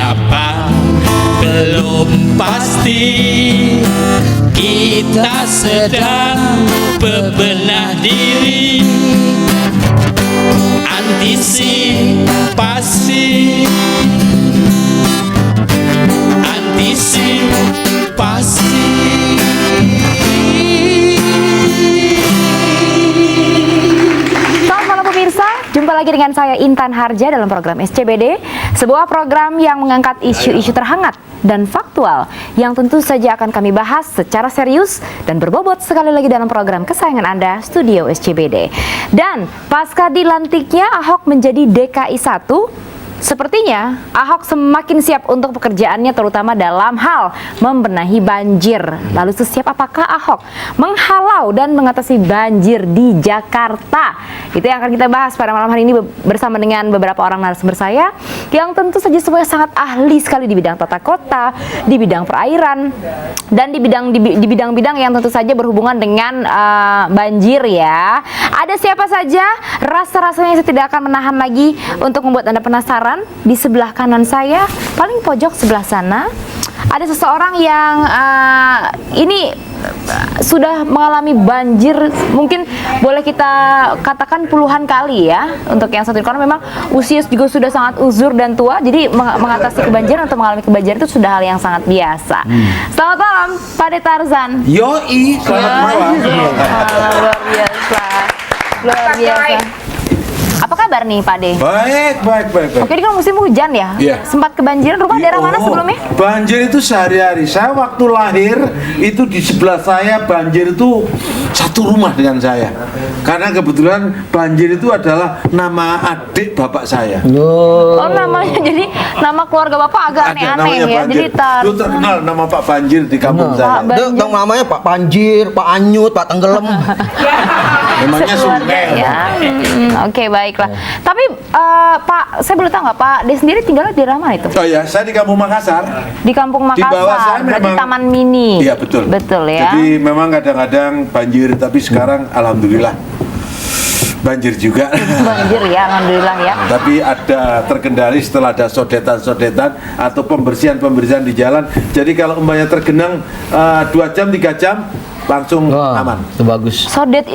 siapa belum pasti. Kita sedang bebenah diri, antisipasi, antisipasi. Selamat malam pemirsa, jumpa lagi dengan saya Intan Harja dalam program SCBD, sebuah program yang mengangkat isu-isu terhangat dan faktual yang tentu saja akan kami bahas secara serius dan berbobot sekali lagi dalam program kesayangan Anda, Studio SCBD. Dan pasca dilantiknya Ahok menjadi DKI 1, sepertinya Ahok semakin siap untuk pekerjaannya, terutama dalam hal membenahi banjir. Lalu sesiap apakah Ahok menghalau dan mengatasi banjir di Jakarta? Itu yang akan kita bahas pada malam hari ini bersama dengan beberapa orang narasumber saya yang tentu saja semuanya sangat ahli sekali di bidang tata kota, di bidang perairan, dan di bidang-bidang yang tentu saja berhubungan dengan banjir ya. Ada siapa saja? Rasa-rasanya saya tidak akan menahan lagi untuk membuat Anda penasaran. Di sebelah kanan saya, paling pojok sebelah sana, ada seseorang yang ini sudah mengalami banjir, mungkin boleh kita katakan puluhan kali ya untuk yang satu ini, karena memang usia juga sudah sangat uzur dan tua, jadi mengatasi kebanjiran atau mengalami kebanjiran itu sudah hal yang sangat biasa. Selamat malam Pak De Tarzan. Yoi, selamat malam. Luar biasa, luar biasa. Apa kabar nih Pak De? Baik. Oke, ini kan musim hujan ya? Iya. Sempat kebanjiran, rumah daerah mana sebelumnya? Banjir itu sehari-hari. Saya waktu lahir itu di sebelah saya banjir itu satu rumah dengan saya. Karena kebetulan banjir itu adalah nama adik bapak saya. Oh, namanya, jadi nama keluarga Bapak agak Ada aneh-aneh namanya ya. Banjir. Jadi Itu terkenal nama Pak Banjir di kampung saya. Banjir. Dong namanya Pak Banjir, Pak Anyut, Pak Tenggelam. Memangnya Sekeluarga sungai. ya. Oke, baiklah. Tapi Pak, saya boleh tahu nggak Pak De sendiri tinggalnya di daerah mana itu? Oh ya, saya di kampung Makassar. Di Kampung Di bawah Makassar, saya berarti memang Taman Mini. Iya betul. Betul ya. Jadi memang kadang-kadang banjir, tapi sekarang alhamdulillah banjir juga. Banjir ya, alhamdulillah ya. Tapi ada terkendali setelah ada sodetan-sodetan atau pembersihan-pembersihan di jalan. Jadi kalau umpamanya tergenang 2 jam 3 jam langsung aman. Itu bagus. Sodet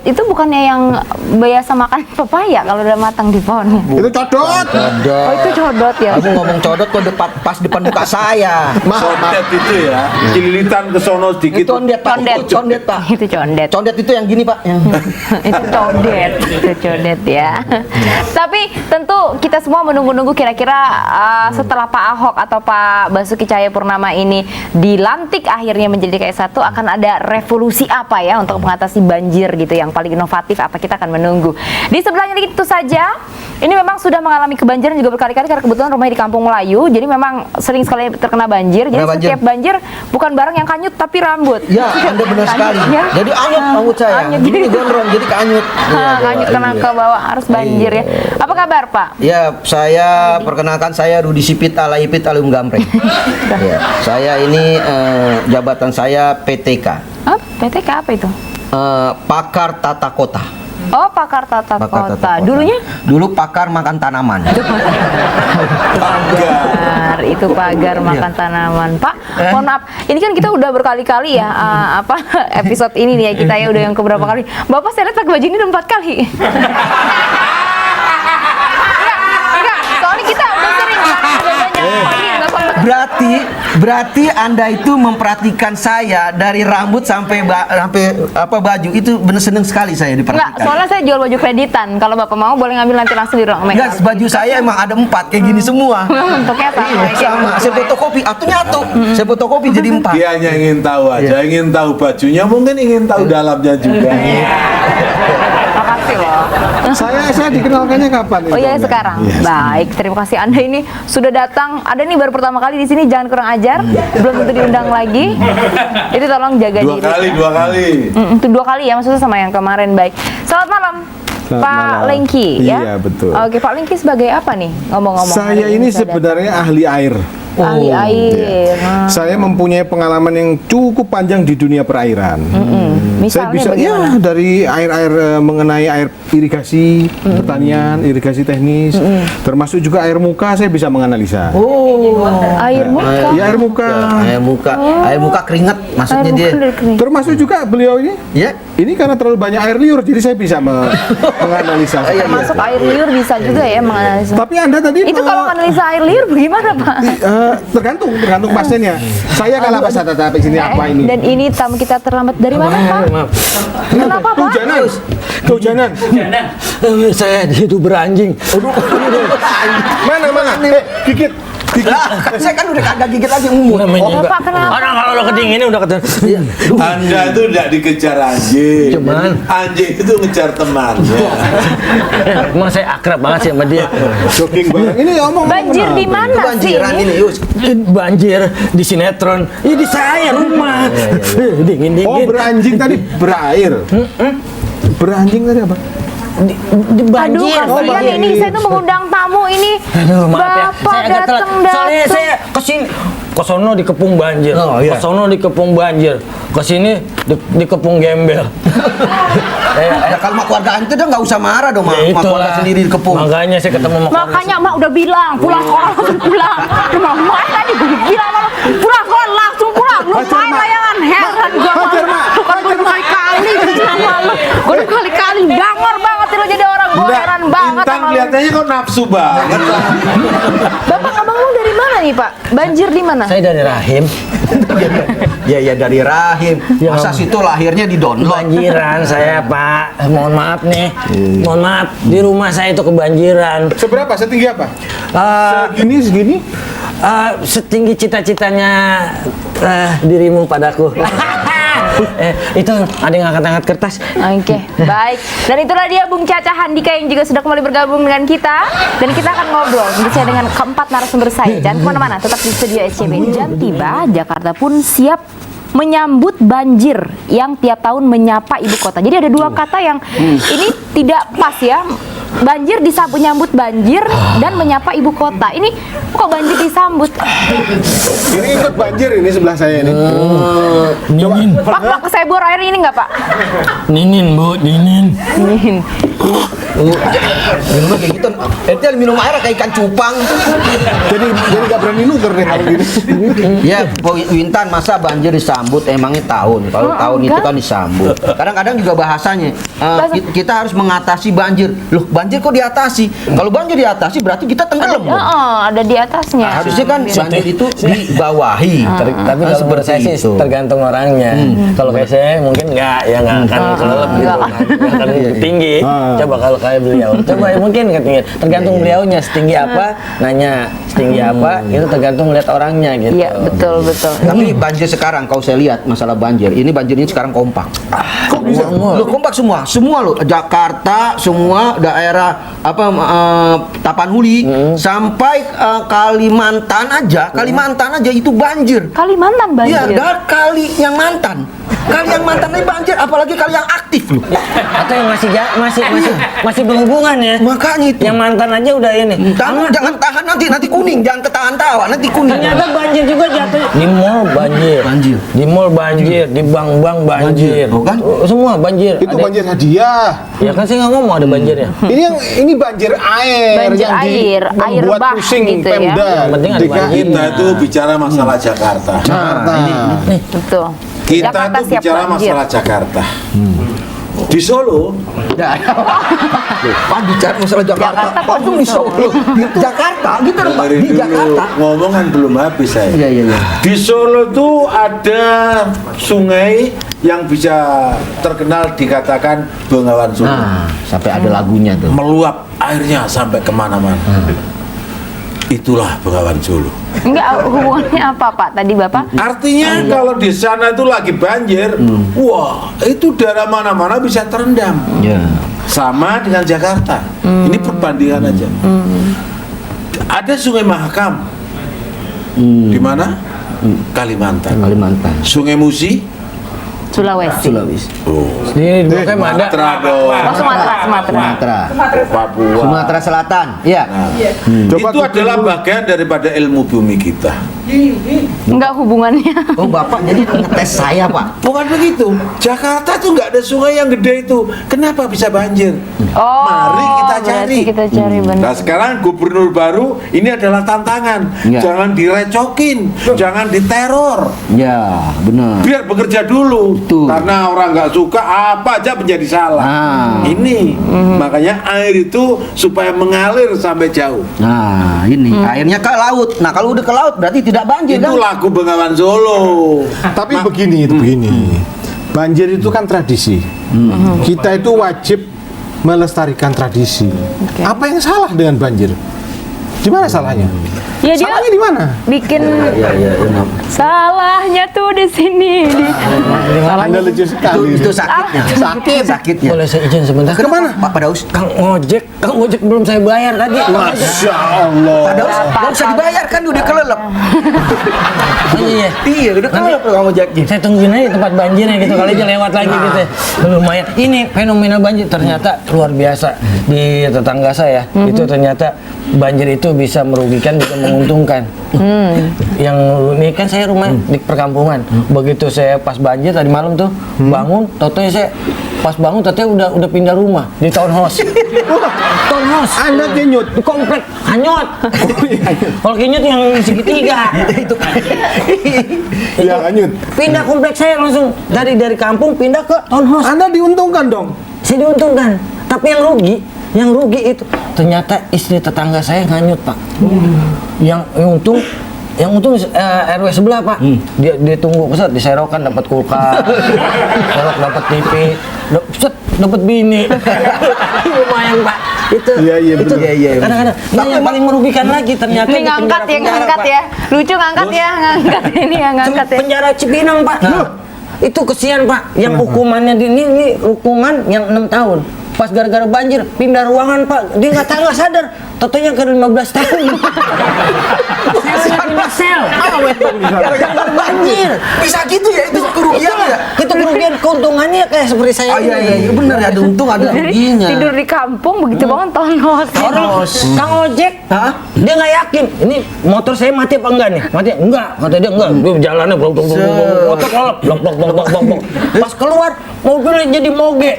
itu bukannya yang biasa makan pepaya kalau udah matang di pohonnya? Itu codot. Oh, itu codot ya. Kamu ngomong codot kok pas depan muka saya. Sodet itu ya, cililitan ke sono sedikit. Itu condet, Pak. Condet, Pak. Itu condet. Condet itu yang gini, Pak. Yang Itu codet ya. Tapi tentu kita semua menunggu-nunggu kira-kira setelah Pak Ahok atau Pak Basuki Cahayapurnama ini dilantik akhirnya menjadi DKI 1, akan ada revolusi apa ya untuk mengatasi banjir gitu yang paling inovatif apa, kita akan menunggu. Di sebelahnya itu saja, ini memang sudah mengalami kebanjiran juga berkali-kali karena kebetulan rumahnya di Kampung Melayu, jadi memang sering sekali terkena banjir. Jadi setiap banjir bukan barang yang kanyut tapi rambut. Ya, Anda benar sekali. Ya? Jadi anyut rambut saya. Anyut. Ini gondrong jadi keanyut. Kanyut kena ke bawah harus banjir ya. Apa kabar Pak? Ya, saya perkenalkan saya Rudi Sipit Alaipit Alum Gampreng. Ya, saya ini jabatan saya PTK. PTK apa itu? Pakar Tata Kota. Oh, pakar tata Pakar kota. Tata Kota. Dulunya? Dulu pakar makan tanaman. Pagar, itu pagar makan tanaman. Pak, mohon maaf, ini kan kita udah berkali-kali ya episode ini nih ya, kita ya udah yang keberapa kali. Bapak saya lihat pakai baju ini udah 4 kali. Enggak, soalnya kita udah sering Berarti Anda itu memperhatikan saya dari rambut sampai baju itu benar seneng sekali saya Enggak, diperhatikan. soalnya saya jual baju kreditan. Kalau Bapak mau boleh ngambil nanti langsung di ruang make Enggak, up. baju saya emang ada 4 kayak gini semua. Bentuknya sama. Iya, sama. Saya fotokopi, atau nyatu. Saya fotokopi jadi 4. Dia hanya ingin tahu aja, ingin tahu bajunya, mungkin ingin tahu dalamnya juga. Makasih loh. Saya dikenalkannya kapan? Oh iya, sekarang. Baik, terima kasih Anda ini sudah datang. Ada nih baru pertama kali di sini, jangan kurang ajar. Belum tentu diundang lagi. Itu tolong jaga diri. Dua kali. Itu 2 kali ya, maksudnya sama yang kemarin. Baik. Selamat malam. Selamat Pak malam. Lengki ya? Iya, betul. Oke, Pak Lengki sebagai apa nih ngomong-ngomong? Saya hari ini saya sebenarnya ahli air. ahli air. Saya mempunyai pengalaman yang cukup panjang di dunia perairan. Saya Misalnya bisa bagaimana? dari air-air mengenai air irigasi, pertanian, irigasi teknis, termasuk juga air muka saya bisa menganalisa. Air muka. Ya air muka. Air muka keringat maksudnya Air dia. muka dari kering. Termasuk juga beliau ini. Ya. Ini karena terlalu banyak air liur, jadi saya bisa menganalisa. Termasuk air liur bisa juga ya menganalisa. Tapi Anda tadi Itu kalau menganalisa air liur bagaimana, Pak? tergantung pasiennya. Saya kalah bahasa tata sini apa ini? Dan ini tamu kita terlambat dari mana, Pak? Kenapa, Pak? Kehujanan. Saya itu beranjing. Mana? Gigit. Saya kan udah kagak gigit lagi umur. Namanya Oh, juga. Pak, kenapa? Orang kalau udah kedinginan udah ketemu. Anda itu tidak dikejar anjing. Cuman- anjing itu ngejar temannya. Emang saya akrab banget sih sama dia. Jogging bareng. Ini ngomong. Banjir di mana sih Banjiran ini? ini, Yus. Banjir di sinetron. Ini di saya rumah. Dingin. Oh, beranjing tadi berair. Beranjing tadi apa? Di Aduh, banjir. kasihan ini saya tuh mengundang tamu ini. Aduh, maaf ya. Bapak Saya agak telat. Soalnya datang. saya kesini. Kesono dikepung banjir. Oh, iya. Kesono dikepung banjir. Kesini dikepung gembel. Ya kalau sama keluarga ente udah nggak usah marah dong, Ya sama keluarga itulah. sendiri dikepung. Makanya saya ketemu sama keluarga. Makanya Mak udah bilang pulang sekolah langsung pulang. Cuma Mak tadi gue bilang sama lo, pulang sekolah langsung pulang. Lu Hajar, main Mak. layangan heran gue sama Hajar, lu. Mak. Tuh kan gue udah kali-kali sama lu. Gue udah kali-kali bangor banget lo jadi orang. Gue heran banget Intan sama lu. kelihatannya kok nafsu banget. Bapak ngomong dari mana nih, Pak? Banjir di mana? Saya dari rahim. Ya dari rahim. Ya. Masa situ lahirnya di download. Kebanjiran saya, Pak. Mohon maaf nih. Mohon maaf. Di rumah saya itu kebanjiran. Seberapa? Setinggi apa? Eh, Segini? Setinggi cita-citanya dirimu padaku. Itu ada yang angkat-angkat kertas. Oke, baik. Dan itulah dia Bung Caca Handika yang juga sudah kembali bergabung dengan kita. Dan kita akan ngobrol tentu saja dengan keempat narasumber saya. Jangan kemana-mana, tetap di studio SCB. Jam tiba, Jakarta pun siap menyambut banjir yang tiap tahun menyapa ibu kota. Jadi ada dua kata yang ini tidak pas ya. Banjir disambut banjir dan menyapa ibu kota. Ini kok banjir disambut? Ini ikut banjir ini sebelah saya ini. Dingin. Pak, saya bor air ini nggak, Pak? Dingin, Bu. Dingin. Minum kayak gitu. Ente minum air kayak ikan cupang. Jadi nggak berani nuker deh kalau gini. Ya, Wintan masa banjir disambut emangnya tahun. Kalau tahun itu kan disambut. Kadang-kadang juga bahasanya kita harus mengatasi banjir. Loh, banjir kok diatasi? Kalau banjir diatasi berarti kita tenggelam. dong. Ada di atasnya. Harusnya kan banjir itu dibawahi. Tapi Kan kalau menurut seperti saya sih itu. tergantung orangnya. Kalau kayak saya mungkin nggak akan kelelep gitu. Nggak akan tinggi. Coba kalau kayak beliau. Coba ya mungkin ketinggian. Tergantung beliaunya setinggi apa, nanya setinggi apa, itu tergantung lihat orangnya gitu. Iya, betul. Tapi banjir sekarang kalau saya lihat masalah banjir, ini banjir ini sekarang kompak. Kok bisa? Lo kompak semua lo, Jakarta, semua daerah Tapanuli sampai Kalimantan aja itu banjir. Kalimantan Iya, banjir. dari kali yang mantan. Kali yang mantan ini banjir, apalagi kali yang aktif loh. Atau yang masih berhubungan ya. Makanya itu. Yang mantan aja udah ini. Jangan tahan nanti kuning, jangan ketahan tawa, nanti kuning. Ternyata banjir juga jatuh. Di mall banjir. Di mall banjir, di bank-bank banjir. Oh, kan? Semua banjir. Itu Ada- banjir hadiah. Ya kan saya nggak ngomong ada banjirnya. Ini banjir air Banjir yang air membuat bah pusing gitu ya. Pemda. Yang penting ada DKI. banjir. Kita itu bicara masalah Jakarta. Jakarta. Betul. Kita Jakarta itu siap bicara banjir. masalah Jakarta. Di Solo, Pak bicara masalah Jakarta. Jakarta Pak kok di Solo. Jakarta gitu dong, Pak. dengerin Di dulu. Jakarta. Ngomong kan belum habis saya. Iya. Di Solo tuh ada sungai yang bisa terkenal dikatakan Bengawan Solo. Nah, sampai ada lagunya tuh. Meluap airnya sampai kemana-mana. Itulah Bengawan Solo. Enggak, hubungannya apa, Pak? Tadi Bapak? Artinya kalau di sana itu lagi banjir, wah itu daerah mana-mana bisa terendam. Ya. Sama dengan Jakarta. Ini perbandingan aja. Ada Sungai Mahakam. Di mana? Kalimantan. Kalimantan. Sungai Musi Sulawesi. Di Blok M ada. Sumatera dong. Oh, Sumatera. Papua. Sumatera Selatan. Iya. Coba Itu adalah bagian daripada ilmu bumi kita. Enggak hubungannya. Oh, Bapak jadi ngetes saya, Pak. Bukan begitu. Jakarta tuh nggak ada sungai yang gede itu. Kenapa bisa banjir? Oh, Mari kita berarti cari. kita cari benar. Nah sekarang gubernur baru ini adalah tantangan. Iya. Jangan direcokin, jangan diteror. Ya, benar. Biar bekerja dulu. Betul. Karena orang nggak suka apa aja menjadi salah. Ini makanya air itu supaya mengalir sampai jauh. Nah, ini airnya ke laut. Nah, kalau udah ke laut berarti tidak banjir Itu kan? lagu Bengawan Solo. Tapi begini, itu begini. Banjir itu kan tradisi. Kita itu wajib melestarikan tradisi. Apa yang salah dengan banjir? Di mana salahnya? Ya dia Salahnya di mana? bikin Iya, benar. salahnya tuh di sini. Anda lucu sekali. Itu sakitnya. Sakitnya. Boleh saya izin sebentar? Kemana? Pak Daus. Kang Ojek belum saya bayar tadi. Masya Allah. Pak Daus, nggak usah dibayar kan udah kelelep. Iya. Iya, udah kelelep loh kamu Jack. Saya tungguin aja tempat banjirnya gitu, kali aja lewat lagi gitu. Lumayan. Ini fenomena banjir ternyata luar biasa di tetangga saya. Itu ternyata banjir itu bisa merugikan, bisa menguntungkan. Yang ini kan saya rumah di perkampungan. Begitu saya pas banjir tadi malam tuh bangun, tau-tau saya pas bangun tau udah pindah rumah di townhouse. Townhouse. Anda kenyut. Di komplek hanyut. Kalau kenyut yang segitiga. Itu Ya, lanjut. Pindah komplek saya langsung dari kampung pindah ke townhouse. Anda diuntungkan dong. Saya diuntungkan, tapi yang rugi itu ternyata istri tetangga saya nganyut, Pak. Yang untung RW sebelah, Pak. Dia tunggu pesat diserokan dapat kulkas, serok dapat TV, dapat bini. Lumayan, Pak. Itu. Iya, itu bener. Iya. Kadang-kadang. Tapi yang paling merugikan lagi ternyata Ini di ngangkat ya, penjara-penjara, ngangkat Pak. ya. Lucu ngangkat ya, ngangkat ini ya, ngangkat ya. Penjara Cipinang, Pak. Itu kesian, Pak. Yang hukumannya ini hukuman yang 6 tahun. Pas gara-gara banjir pindah ruangan, Pak. Dia nggak sadar. Totonya ke 15 tahun. Selnya pindah sel. Gara-gara banjir. bisa gitu ya, itu kerugian ya. Itu kerugian, keuntungannya kayak seperti saya. Iya, benar ada untung ada Jadi ruginya. tidur di kampung begitu bangun townhouse. Orang Kang Ojek, dia nggak yakin. Ini motor saya mati apa enggak nih? Mati enggak, kata dia enggak. Dia jalannya blok motor kolap, blok. Pas keluar mobilnya jadi moge.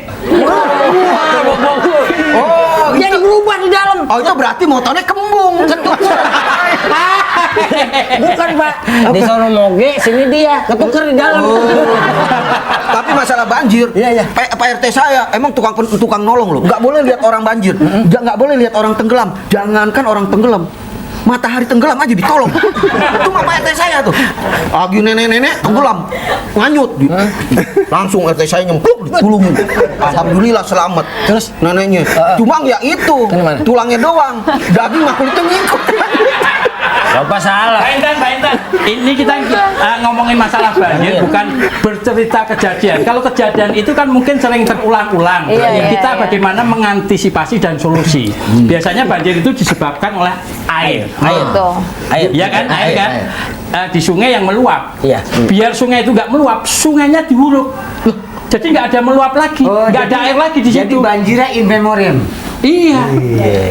Oh, Jadi berubah di dalam. oh itu berarti motornya kembung. Ketuker. Bukan, Pak. Di sono moge, sini dia ketuker di dalam. Tapi masalah banjir, Iya. Pak RT saya emang tukang nolong loh. Nggak boleh lihat orang banjir, nggak boleh lihat orang tenggelam. Jangankan orang tenggelam, matahari tenggelam aja ditolong. Itu mah Pak RT saya tuh. Lagi nenek-nenek tenggelam, nganyut. Langsung RT saya nyemplung di gulung. Alhamdulillah selamat. Terus? neneknya, cuma ya itu, Gimana? tulangnya doang, daging mah kulitnya ngikut. Bapak salah. Pak Intan, ini kita ngomongin masalah banjir, bukan bercerita kejadian. Kalau kejadian itu kan mungkin sering terulang-ulang. Iya. Kita bagaimana mengantisipasi dan solusi. Biasanya banjir itu disebabkan oleh air. Tuh. Iya kan, air kan. Di sungai yang meluap. Iya. Biar sungai itu nggak meluap, sungainya diuruk. Loh, jadi nggak ada meluap lagi, nggak ada air lagi di situ. banjirnya in memoriam. Iya.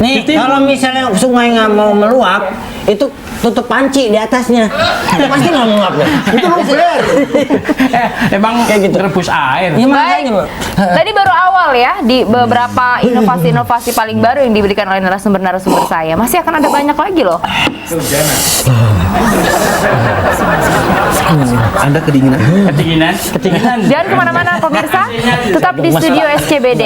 Nih, Jadi- kalau misalnya sungai nggak mau meluap, itu tutup panci di atasnya. Pasti nggak meluap ya. Itu luber. Emang Kayak gitu. rebus air. Ya, Baik, makanya, Pak. tadi baru awal ya di beberapa inovasi-inovasi paling baru yang diberikan oleh narasumber-narasumber saya. Masih akan ada banyak lagi loh. Anda kedinginan. Kedinginan. Jangan kemana-mana pemirsa, tetap di studio SCBD.